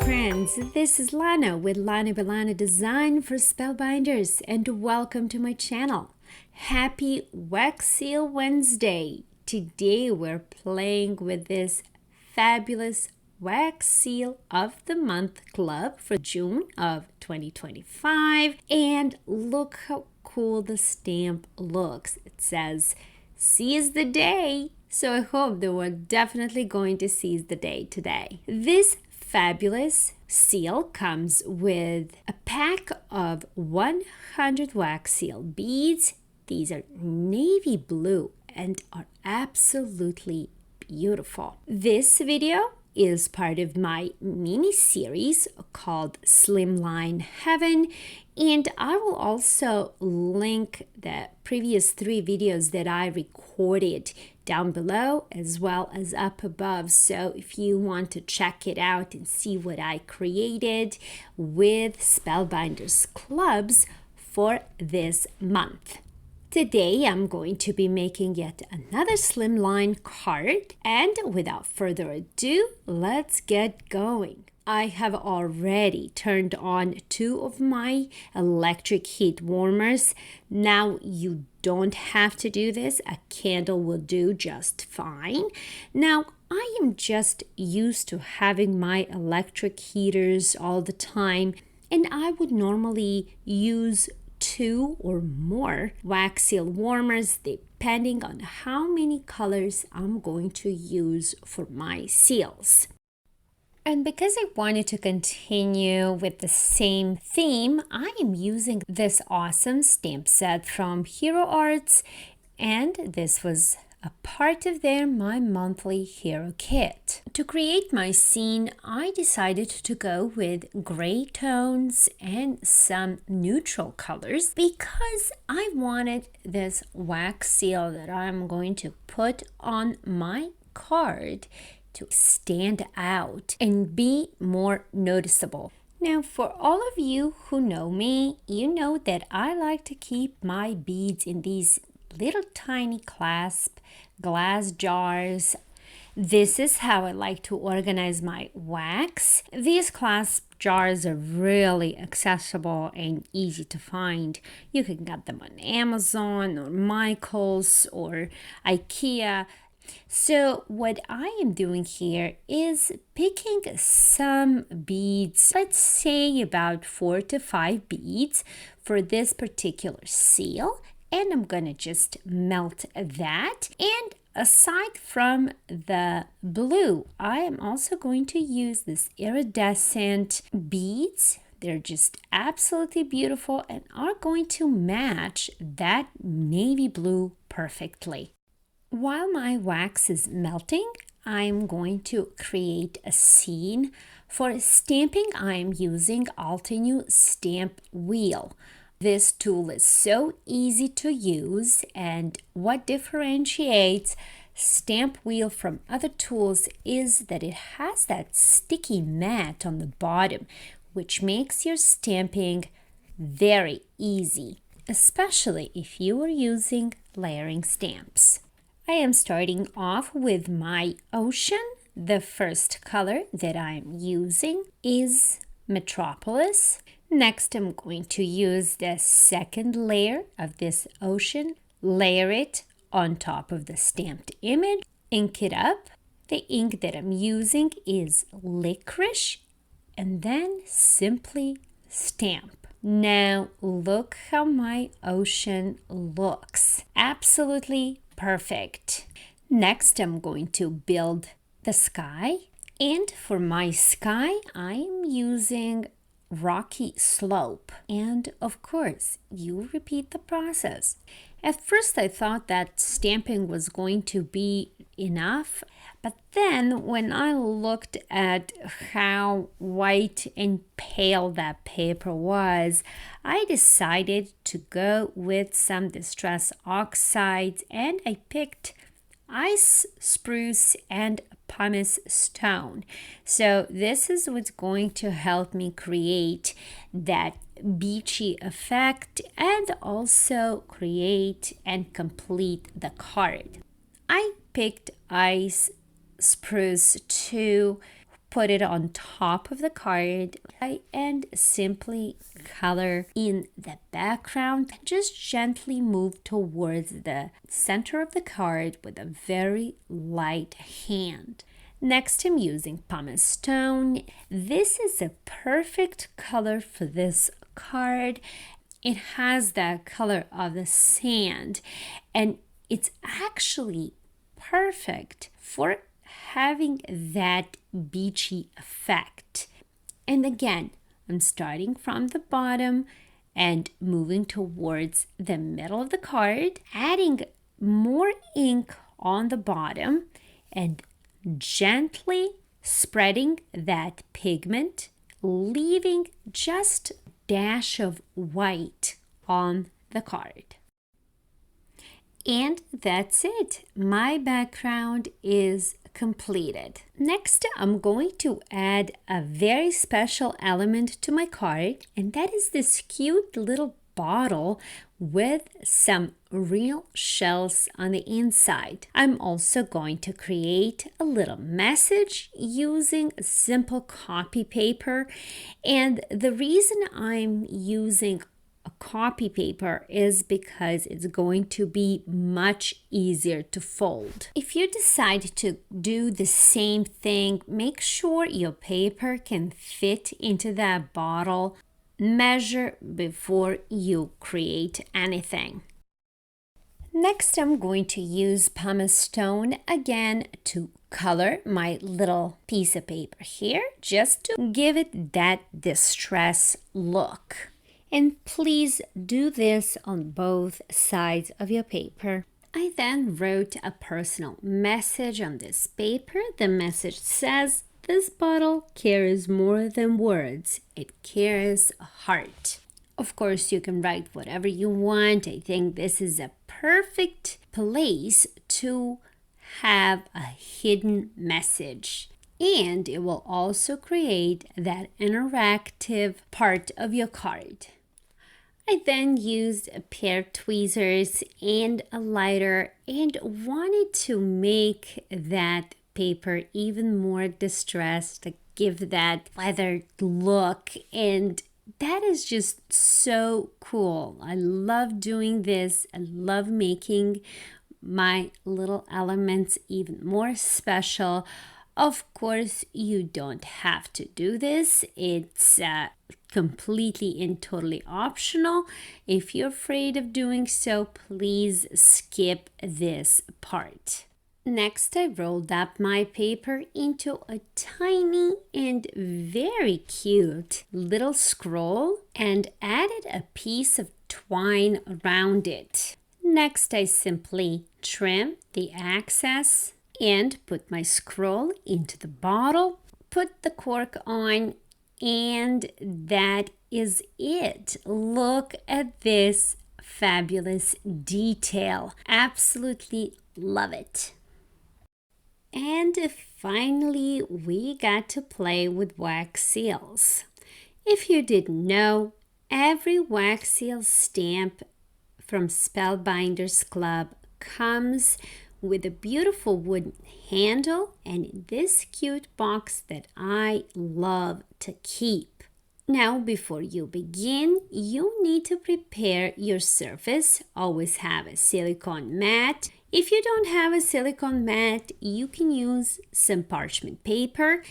friends, this is Lana with Lana Belana Design for Spellbinders, and welcome to my channel. Happy Wax Seal Wednesday! Today we're playing with this fabulous Wax Seal of the Month Club for June of 2025, and look how cool the stamp looks. It says, "Seize the day." So I hope that we're definitely going to seize the day today. This fabulous seal comes with a pack of 100 wax seal beads. These are navy blue and are absolutely beautiful. This video is part of my mini series called Slimline Heaven, and I will also link the previous 3 videos that I recorded down below as well as up above. So if you want to check it out and see what I created with Spellbinders Clubs for this month. Today I'm going to be making yet another slimline card, and without further ado, let's get going. I have already turned on 2 of my electric heat warmers. Now you don't have to do this. A candle will do just fine. Now I am just used to having my electric heaters all the time, and I would normally use 2 or more wax seal warmers depending on how many colors I'm going to use for my seals. And because I wanted to continue with the same theme, I am using this awesome stamp set from Hero Arts, and this was a part of my monthly hero kit. To create my scene, I decided to go with gray tones and some neutral colors because I wanted this wax seal that I'm going to put on my card to stand out and be more noticeable. Now, for all of you who know me, you know that I like to keep my beads in these little tiny clasp glass jars. This is how I like to organize my wax. These clasp jars are really accessible and easy to find. You can get them on Amazon or Michaels or IKEA. So what I am doing here is picking some beads, let's say about 4 to 5 beads for this particular seal, and I'm gonna just melt that. And aside from the blue, I am also going to use this iridescent beads. They're just absolutely beautiful and are going to match that navy blue perfectly. While my wax is melting, I'm going to create a scene. For stamping, I'm using Altenew Stamp Wheel. This tool is so easy to use, and what differentiates Stamp Wheel from other tools is that it has that sticky mat on the bottom, which makes your stamping very easy, especially if you are using layering stamps. I am starting off with my ocean. The first color that I'm using is Metropolis. Next, I'm going to use the second layer of this ocean, layer it on top of the stamped image, ink it up. The ink that I'm using is licorice, and then simply stamp. Now look how my ocean looks. Absolutely perfect. Next, I'm going to build the sky. And for my sky, I'm using Rocky Slope. And of course, you repeat the process. At first, I thought that stamping was going to be enough. But then when I looked at how white and pale that paper was, I decided to go with some Distress Oxides, and I picked ice spruce and pumice stone. So this is what's going to help me create that beachy effect and also create and complete the card. I picked ice spruce to put it on top of the card and simply color in the background. Just gently move towards the center of the card with a very light hand. Next, I'm using pumice stone. This is a perfect color for this card. It has the color of the sand, and it's actually perfect for having that beachy effect. And again, I'm starting from the bottom and moving towards the middle of the card, adding more ink on the bottom and gently spreading that pigment, leaving just a dash of white on the card. And that's it. My background is completed. Next, I'm going to add a very special element to my card, and that is this cute little bottle with some real shells on the inside. I'm also going to create a little message using simple copy paper, and the reason I'm using a copy paper is because it's going to be much easier to fold. If you decide to do the same thing, make sure your paper can fit into that bottle. Measure before you create anything. Next, I'm going to use pumice stone again to color my little piece of paper here, just to give it that distress look. And please do this on both sides of your paper. I then wrote a personal message on this paper. The message says, "This bottle carries more than words. It carries a heart." Of course, you can write whatever you want. I think this is a perfect place to have a hidden message. And it will also create that interactive part of your card. I then used a pair of tweezers and a lighter and wanted to make that paper even more distressed, to give that weathered look, and that is just so cool. I love doing this. I love making my little elements even more special. Of course, you don't have to do this. It's completely and totally optional. If you're afraid of doing so, please skip this part. Next, I rolled up my paper into a tiny and very cute little scroll and added a piece of twine around it. Next, I simply trim the excess and put my scroll into the bottle, put the cork on, and that is it. Look at this fabulous detail. Absolutely love it. And finally, we got to play with wax seals. If you didn't know, every wax seal stamp from Spellbinders Club comes with a beautiful wooden handle and this cute box that I love to keep. Now, before you begin, you need to prepare your surface. Always have a silicone mat. If you don't have a silicone mat, you can use some parchment paper.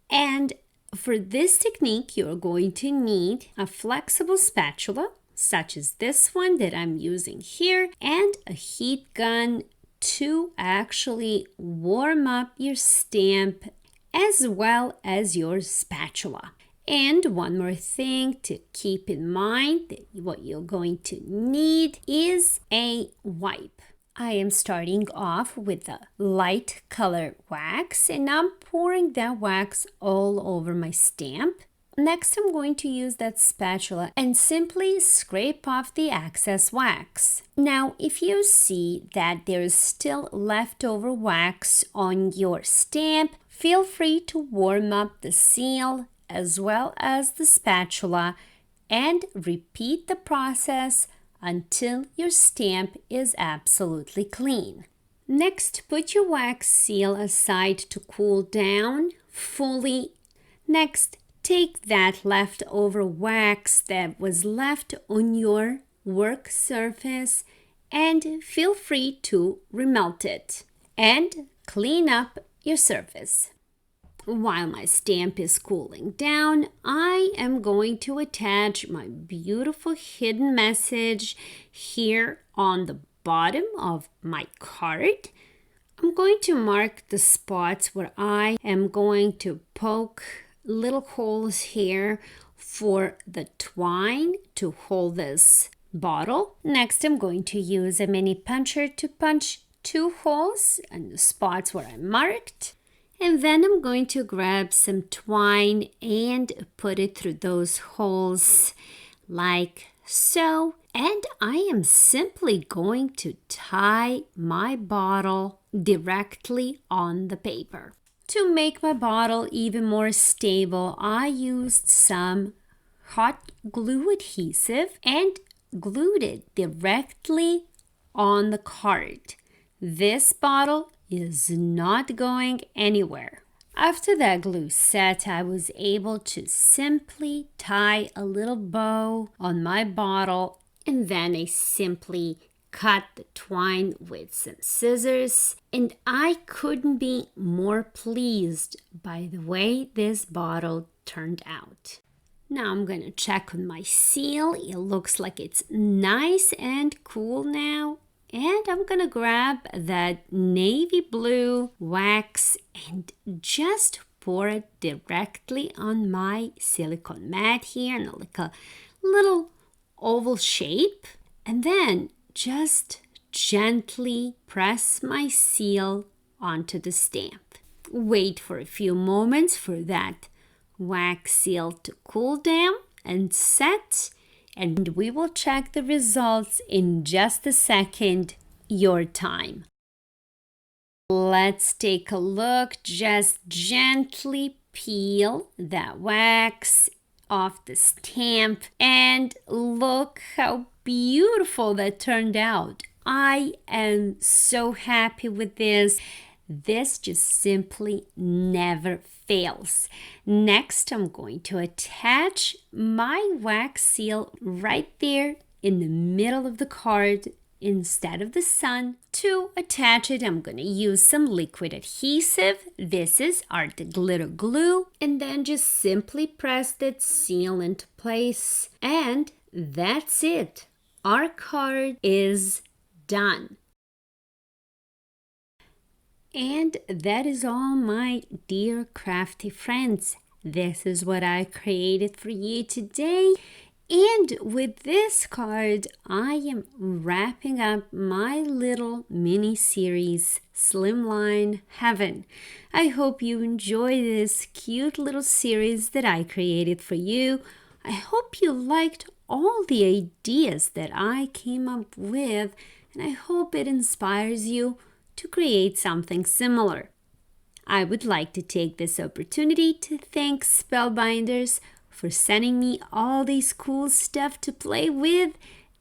And for this technique, you're going to need a flexible spatula, such as this one that I'm using here, and a heat gun to actually warm up your stamp as well as your spatula. And one more thing to keep in mind, that what you're going to need is a wipe. I am starting off with a light color wax and I'm pouring that wax all over my stamp. Next, I'm going to use that spatula and simply scrape off the excess wax. Now, if you see that there is still leftover wax on your stamp, feel free to warm up the seal as well as the spatula and repeat the process until your stamp is absolutely clean. Next, put your wax seal aside to cool down fully. Next, take that leftover wax that was left on your work surface and feel free to remelt it and clean up your surface. While my stamp is cooling down, I am going to attach my beautiful hidden message here on the bottom of my card. I'm going to mark the spots where I am going to poke little holes here for the twine to hold this bottle. Next, I'm going to use a mini puncher to punch 2 holes in the spots where I marked. And then I'm going to grab some twine and put it through those holes like so. And I am simply going to tie my bottle directly on the paper. To make my bottle even more stable, I used some hot glue adhesive and glued it directly on the card. This bottle is not going anywhere. After that glue set, I was able to simply tie a little bow on my bottle, and then I simply cut the twine with some scissors, and I couldn't be more pleased by the way this bottle turned out. Now I'm going to check on my seal. It looks like it's nice and cool now. And I'm going to grab that navy blue wax and just pour it directly on my silicone mat here in like a little oval shape. And then just gently press my seal onto the stamp. Wait for a few moments for that wax seal to cool down and set, and we will check the results in just a second, your time. Let's take a look. Just gently peel that wax off the stamp and look how beautiful that turned out. I am so happy with this. This just simply never fails. Next, I'm going to attach my wax seal right there in the middle of the card instead of the sun. To attach it, I'm going to use some liquid adhesive. This is Art Glitter Glue. And then just simply press that seal into place. And that's it. Our card is done. And that is all, my dear crafty friends. This is what I created for you today. And with this card, I am wrapping up my little mini series, Slimline Heaven. I hope you enjoy this cute little series that I created for you. I hope you liked all the ideas that I came up with, and I hope it inspires you to create something similar. I would like to take this opportunity to thank Spellbinders for sending me all these cool stuff to play with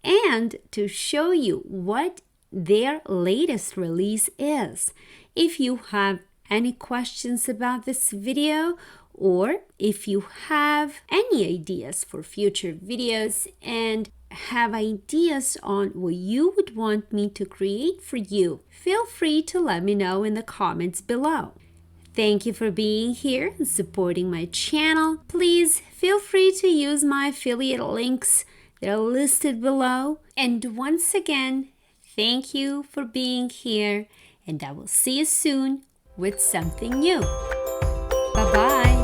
and to show you what their latest release is. If you have any questions about this video, or if you have any ideas for future videos and have ideas on what you would want me to create for you, feel free to let me know in the comments below. Thank you for being here and supporting my channel. Please feel free to use my affiliate links that are listed below. And once again, thank you for being here, and I will see you soon with something new. Bye-bye.